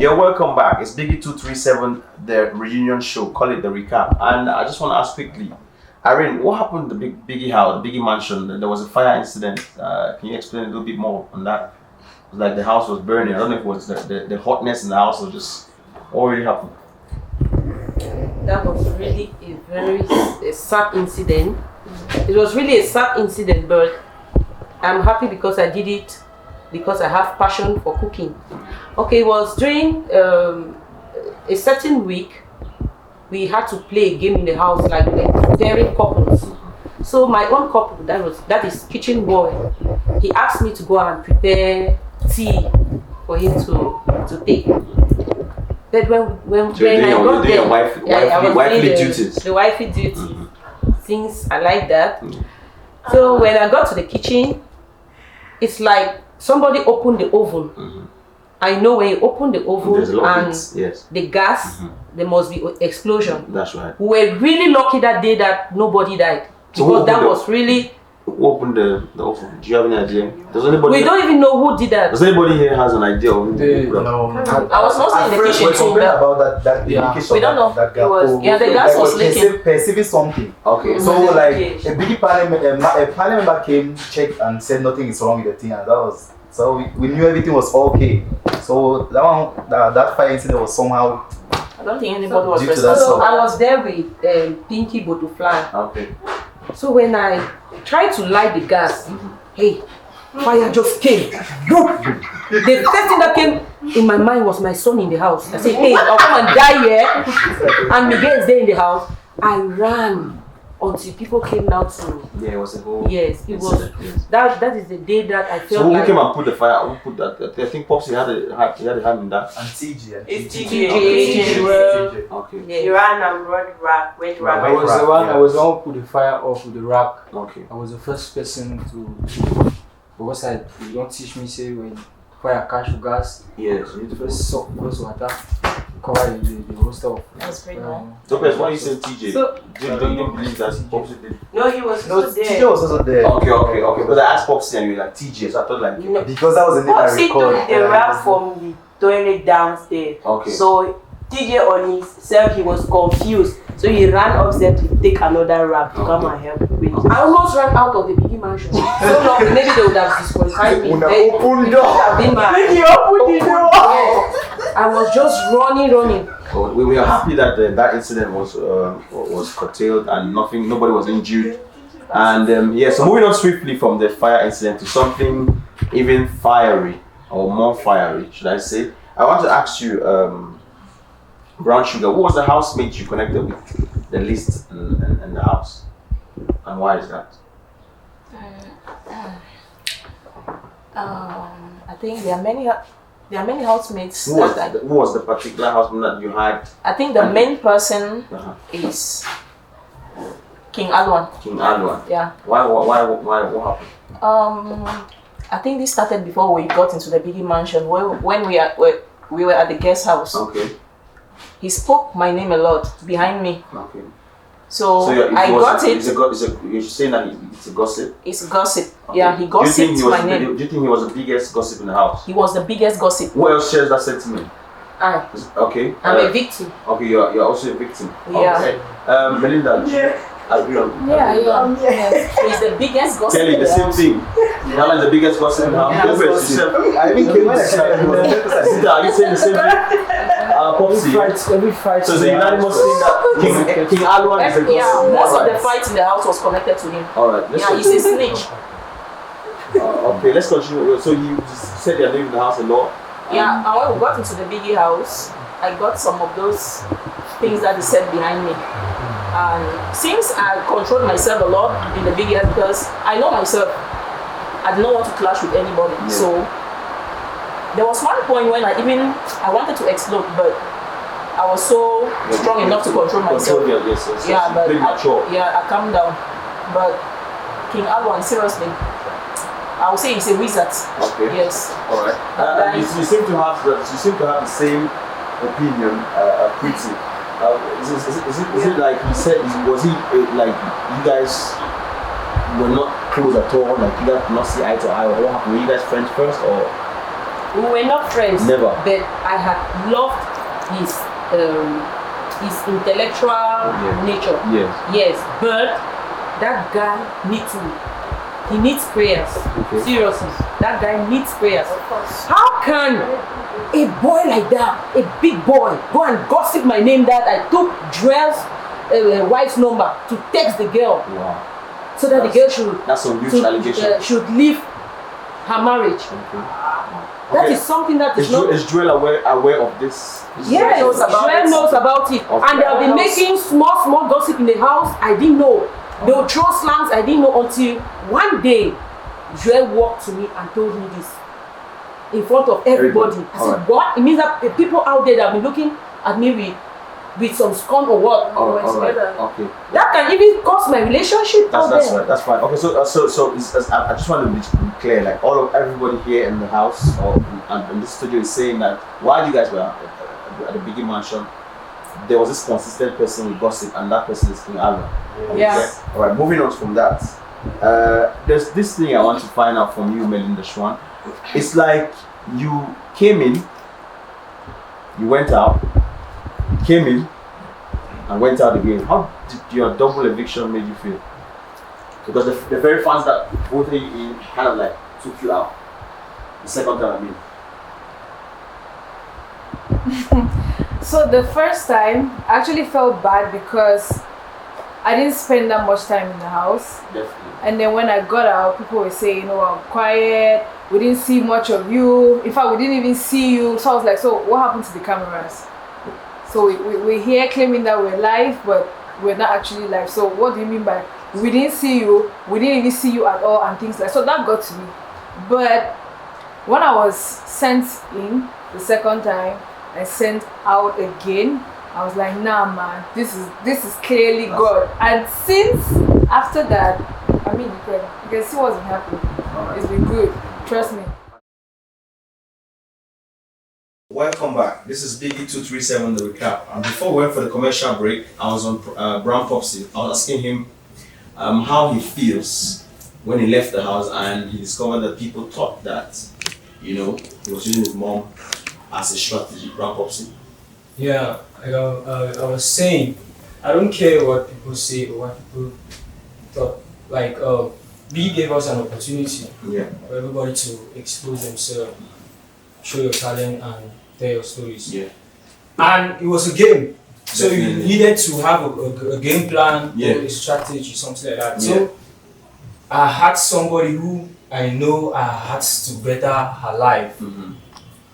You're welcome back. It's Biggie 237, the reunion show. Call it the recap. And I just want to ask quickly, Irene, what happened to the Biggie house, the Biggie mansion? There was a fire incident. Can you explain a little bit more on that? It was like the house was burning. I don't know if it was the hotness in the house or just what really happened. That was really a sad incident. It was really a sad incident, but I'm happy because I did it because I have passion for cooking. Okay, it was during a certain week. We had to play a game in the house, like pairing couples. So my own couple, that is kitchen boy, he asked me to go and prepare tea for him to take. But when I got there, wifely duties. The wifey duties, things I like that. So when I got to the kitchen, it's like somebody opened the oven. I know when you open the oven and the gas, there must be an explosion. That's right. We were really lucky that day that nobody died. Because that was really... Who opened the oven? Do you have any idea? We don't even know who did that. Does anybody here has an idea? No. I was not in the kitchen too. About that we don't know. That the gas was leaking. Perceiving something. Okay. So like a big parliament member came, checked and said nothing is wrong with the thing, and that was... So we knew everything was okay. So that fire incident was somehow... I don't think anybody was responsible. So I was there with Pinky Butterfly. Okay. So when I tried to light the gas, hey, fire just came. The first thing that came in my mind was my son in the house. I said, hey, I'll come and die here. And Miguel is there in the house. I ran until people came down to... Yeah, it was a whole... Yes, it was... That is the day that I felt so who like... came and put the fire? Who put that? I think Popsy had a hand in that. And TG. It's TG. Okay. Yeah. He ran and went rack. I was the one who put the fire off with the rack. Okay. I was the first person to... Because you don't teach me, say, when fire catch gas. Yes. You need to first soak close water, cover the whole stuff. That's pretty nice. Topaz, why you say TJ? So, do you believe that Popsy did? no, he was No, also there. TJ was also there. Okay. Because I asked Popsy and you were like TJ, so I thought like... No. Because that was the name I Popsy recalled. took the rap from the toilet downstairs. Okay. So TJ on himself, he was confused. So he ran upstairs to take another rap to come and help with. I almost ran out of the Biggie mansion. So long, maybe they would have disqualified me. They open would have been my... He opened the door. Yes. I was just running. So we were happy that that incident was curtailed and nobody was injured. And so moving on swiftly from the fire incident to something even fiery or more fiery, should I say? I want to ask you, Brown Sugar, who was the housemate you connected with the least in the house, and why is that? I think there are many housemates. Who was the particular housemate that you had? I think the main person is King Alwan. King Alwan. Yeah. Why? What happened? I think this started before we got into the Biggie mansion. When we were at the guest house. Okay. He spoke my name a lot behind me. Okay. So you're saying that it's a gossip? It's gossip. Okay. Yeah, he gossiped my name. Do you think he was the biggest gossip in the house? He was the biggest gossip. Who else shares that sentiment? I. Okay. I'm a victim. Okay, you're also a victim. Yeah. Okay. Melinda, agree on. Yes. He's the biggest gossip. Kelly, the same thing. Alan is the biggest gossip in the house. I think Are you saying the same thing? Popsy. Every fight. So it's a unanimous thing that King Alwan is a gossip. Most of the fights in the house was connected to him. Alright, he's a snitch. Okay, let's continue. So you said you're living in the house a lot? Yeah, and when we got into the Biggie house, I got some of those things that he said behind me. And since I controlled myself a lot in the Biggie house because I know myself, I did not want to clash with anybody. Yeah. So there was one point when I wanted to explode, but I was so strong enough to control myself. I calmed down. But King Alwan, seriously, I would say he's a wizard. Okay. Yes. All right. You seem to have the same opinion, Pretty. Is it like he said? Was he like you guys were not close at all? Like you guys could not see eye to eye, or what happened? Were you guys friends first, or? We were not friends. Never. But I had loved his intellectual nature. Yes. Yes, but that guy he needs prayers. Okay. Seriously, that guy needs prayers. How can a boy like that, a big boy, go and gossip my name that I took Joel's wife's number to text the girl Wow. so that the girl should That's a huge allegation. should leave her marriage. Okay. That Okay. is something that is not. Is Joel aware of this? Yes, knows about Joel it. knows about it. Okay. And they have been making small gossip in the house. I didn't know. They will throw slangs. I didn't know until one day Joel walked to me and told me this in front of everybody. I said, Alright. what? It means that the people out there that have been looking at me with some scorn or what? All right. together. Okay. That can even cause my relationship out That's there. right. That's fine. Okay. So I just want to be clear. Like everybody here in the house or in the studio is saying that while you guys were at the Biggie Mansion, there was this consistent person with gossip, and that person is King Alvin. Yeah. All right. Moving on from that, there's this thing I want to find out from you, Melinda Schwan. It's like you came in, you went out, you came in, and went out again. How did your double eviction made you feel? Because the very fans that voted you in kind of like took you out. The second time, I mean. So the first time, I actually felt bad because I didn't spend that much time in the house. Definitely. And then when I got out, people were saying, you know, I'm quiet. We didn't see much of you. In fact, we didn't even see you. So I was like, so what happened to the cameras? So we're here claiming that we're live, but we're not actually live. So what do you mean by we didn't see you? We didn't even see you at all and things like that. So that got to me. But when I was sent in the second time and sent out again, I was like, nah, man, this is clearly God. And since after that, I mean, you can see what's been happening. It's been good. Trust me. Welcome back. This is Biggie 237 the recap. And before we went for the commercial break, I was on Brown Popsy. I was asking him how he feels when he left the house and he discovered that people thought that, you know, he was using his mom as a strategy. Brown Popsy. Yeah, I was saying, I don't care what people say or what people thought. Like, B gave us an opportunity Yeah. for everybody to expose themselves, show your talent, and tell your stories. Yeah. And it was a game, so you Definitely. needed to have a game plan Yeah. or a strategy, something like that. Yeah. So I had somebody who I know I had to better her life. Mm-hmm.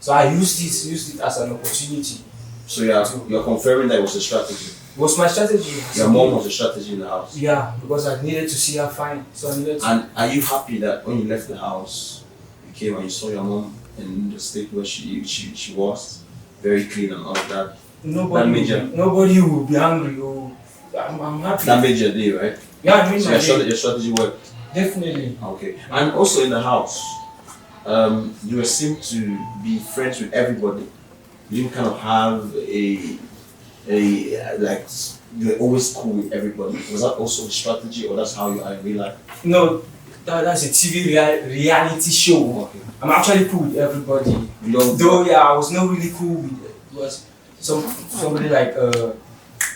So I used it as an opportunity. So you're confirming that it was a strategy. It was my strategy. Your mom was a strategy in the house. Yeah, because I needed to see her fine. So I needed to. And are you happy that when you left the house, you came and you saw your mom in the state where she was, very clean and all of that? Nobody will be angry. Or I'm happy. That made your day, right? Yeah, I mean, So your strategy worked. definitely. Okay. And also in the house, you seem to be friends with everybody. You didn't kind of have a like you're always cool with everybody. Was that also a strategy, or that's how you are in real life? No, that's a TV reality show. Okay. I'm actually cool with everybody. You don't. Though yeah, I was not really cool with was somebody like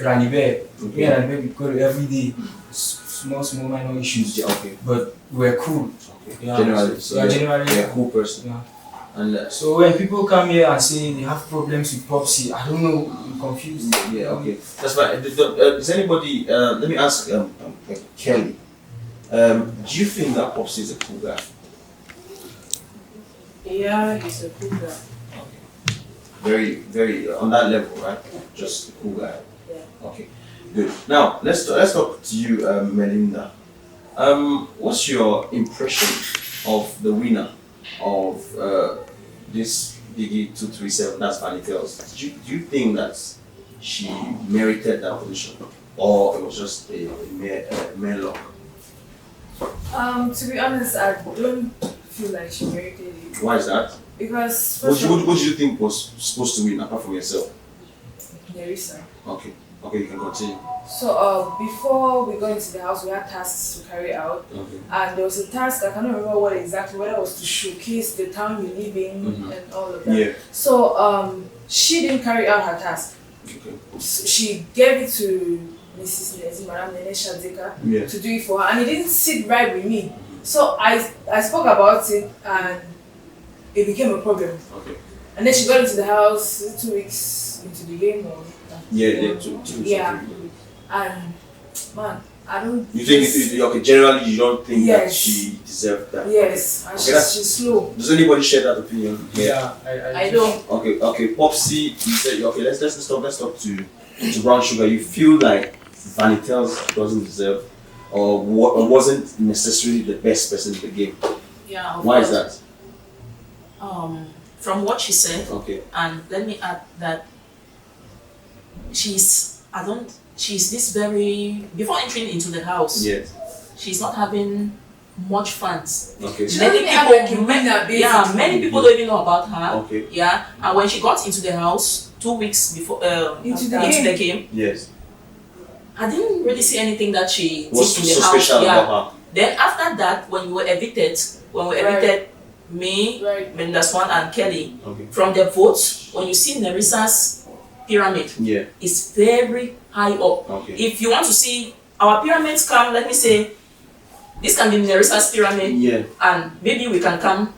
Rani Bear. Okay. Me and Rani Bear we go every day. Small minor issues. Yeah, okay. But we're cool. Okay. Yeah, Generally, so yeah, generally. you're a cool person. Yeah. And So when people come here and say they have problems with Popsy, I don't know, I'm confused. yeah, okay. That's fine. Is anybody? Let me ask Kelly. Do you think that Popsy is a cool guy? Yeah, he's a cool guy. Very, very on that level, right? Just a cool guy. Yeah. Okay, good. Now let's talk to you, Melinda. What's your impression of the winner of this Biggie 237? That's Fanny Girls. Do you think that she merited that position, or it was just a mere luck? To be honest, I don't feel like she merited it Why is that? because What first of all, do you think was supposed to win apart from yourself? Nerissa. Okay. Okay, you can continue. So before we got into the house, we had tasks to carry out, Okay. and there was a task I cannot remember what exactly, whether it was to showcase the town you live in and all of that. Yeah. So she didn't carry out her task. Okay. So she gave it to Mrs. Nezi, Madam Nene Shadzeka, Yeah. to do it for her, and it didn't sit right with me. So I spoke about it, and it became a problem. Okay. And then she got into the house 2 weeks into the game, or Yeah. Yeah. And man, I don't. You think okay? Generally, you don't think that Yes. she deserved that. Yes, and Okay, that's- she's slow. Does anybody share that opinion? Yeah, I don't. Okay. Popsy, you said okay. Let's talk to Brown Sugar. You feel like Vanitels doesn't deserve, or wasn't necessarily the best person in the game. Yeah. of Why is course. that? From what she said, Okay. and let me add that she's this very, before entering into the house, Yes. she's not having much fans. Okay. She doesn't have a winner, basically. Many people don't even know about her. Okay. Yeah, and when she got into the house 2 weeks before Into the into game. the game, Yes. I didn't really see anything that she What's did in so the house. special Yeah. about Then after that, when we were evicted, Right. me, Right. Mendaswan and Kelly, her? Okay. from the votes, when you see Nerisa's pyramid, Yeah. it's very high up. Okay. If you want to see our pyramids come, let me say, this can be Nerisa's pyramid, Yeah. and maybe we can come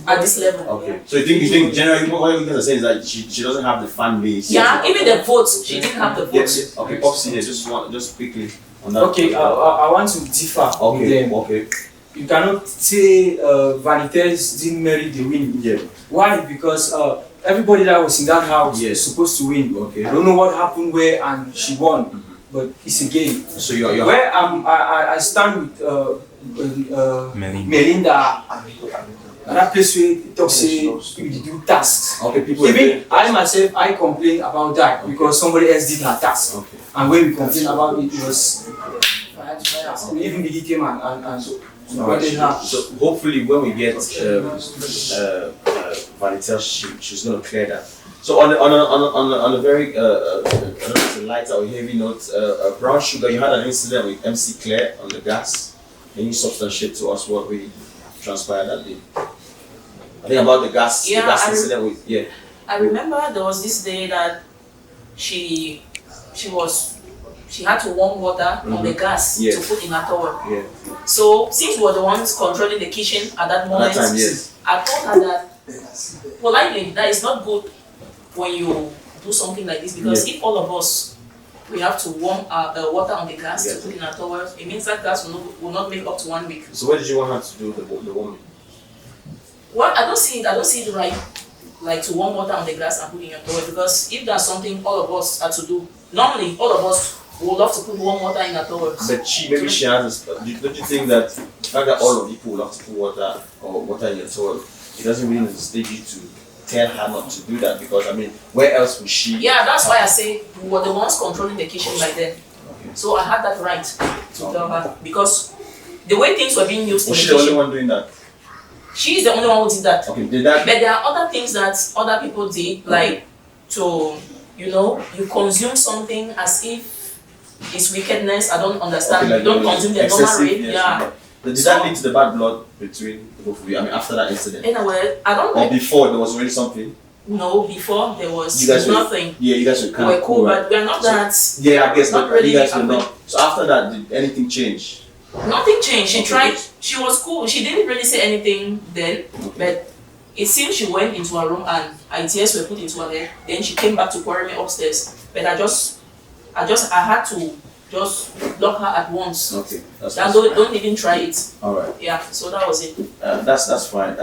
at this level. Okay. So you think generally what you guys are saying is that she doesn't have the fan base. Yeah, even the votes, she didn't have the votes. Yes. Okay. Popsy, just quickly on that. Okay, I want to differ with Okay. them. Okay. You cannot say Vanitels didn't merit the win. Yeah. Why? Because everybody that was in that house Yes. was supposed to win. Okay. I don't know what happened where and she won, but it's a game. So you're Where I stand with Melinda. That place where they talk say you do tasks. okay. People. Even I myself, I complain about that because somebody else did her task. Okay. And when we complain about it, it was even Biggie came and Alright, her. so hopefully when we get Vanitels, she's gonna clear that. So on a very I don't know if it's a lighter or heavy note, Brown Sugar, you had an incident with MC Claire on the gas. Can you substantiate to us what we transpired that day? I think about the gas Yeah, incident with I remember there was this day that she had to warm water on the gas Yes. to put in her towel. Yeah. So since we were the ones controlling the kitchen at that moment, time, yes. I told her that politely that it's not good when you do something like this, because if all of us we have to warm our water on the gas Yes. to put in our towels, it means that gas will not make up to 1 week. So what did you want her to do the warming? Well, I don't see it right, like to warm water on the grass and put in your towel, because if that's something all of us are to do, normally all of us would love to put warm water in our towels. But maybe she has. Don't you think that the fact that all of you people have to put water in your towel, it doesn't really necessitate you to tell her not to do that, because I mean, where else would she? Yeah, that's why I say we were the ones controlling the kitchen by then. Okay. So I had that right to tell her, because the way things were being used in Was the she the only kitchen, one doing that? she is the only one who did that. Okay, did that? But there are other things that other people did, like to, you consume something as if it's wickedness. I don't understand. Okay, like You don't the consume the normal excessive, rate. yes, Yeah. Did that lead to the bad blood between the both of you? I mean, after that incident, Anyway, I don't or know. before there was already something. No, before there was You guys were- nothing. Yeah, you guys were We kind were of cool, right? but we are not that. Yeah, I guess not not really you guys were happy. not. So after that, did anything change? Nothing changed. She Okay. tried. She was cool. She didn't really say anything then, but it seemed she went into her room and ideas were put into her head. Then she came back to quarrel me upstairs. But I had to just lock her at once. Okay, that's And fine. don't even try it. All right. Yeah. So that was it. That's fine.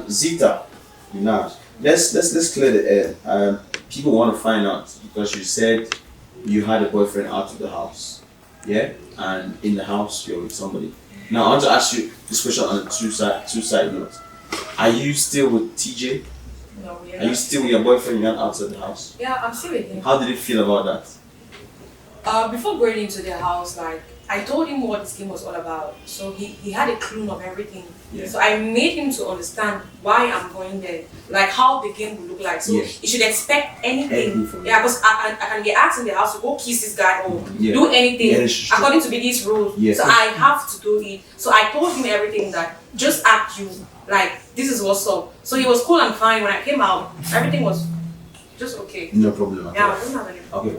Zita, now let's clear the air. People want to find out because you said you had a boyfriend out of the house, yeah, and in the house you're with somebody. Now I want to ask you this question on a two side note. Are you still with TJ? No, Are you still with your boyfriend? You're not outside the house. Yeah, I'm still with him. How did you feel about that? Before going into their house, like I told him what this game was all about, so he had a clue of everything. Yeah. So I made him to understand why I'm going there, like how the game will look like. So Yeah. he should expect anything. Anything from Yeah, because I can get asked in the house to go kiss this guy or Yeah. do anything Yeah, it's true. according to these rules. Yeah. So I have to do it. So I told him everything that just act you like this is what's up. So he was cool and fine when I came out. Everything was just okay. No problem at Yeah, all. I don't have any. Okay.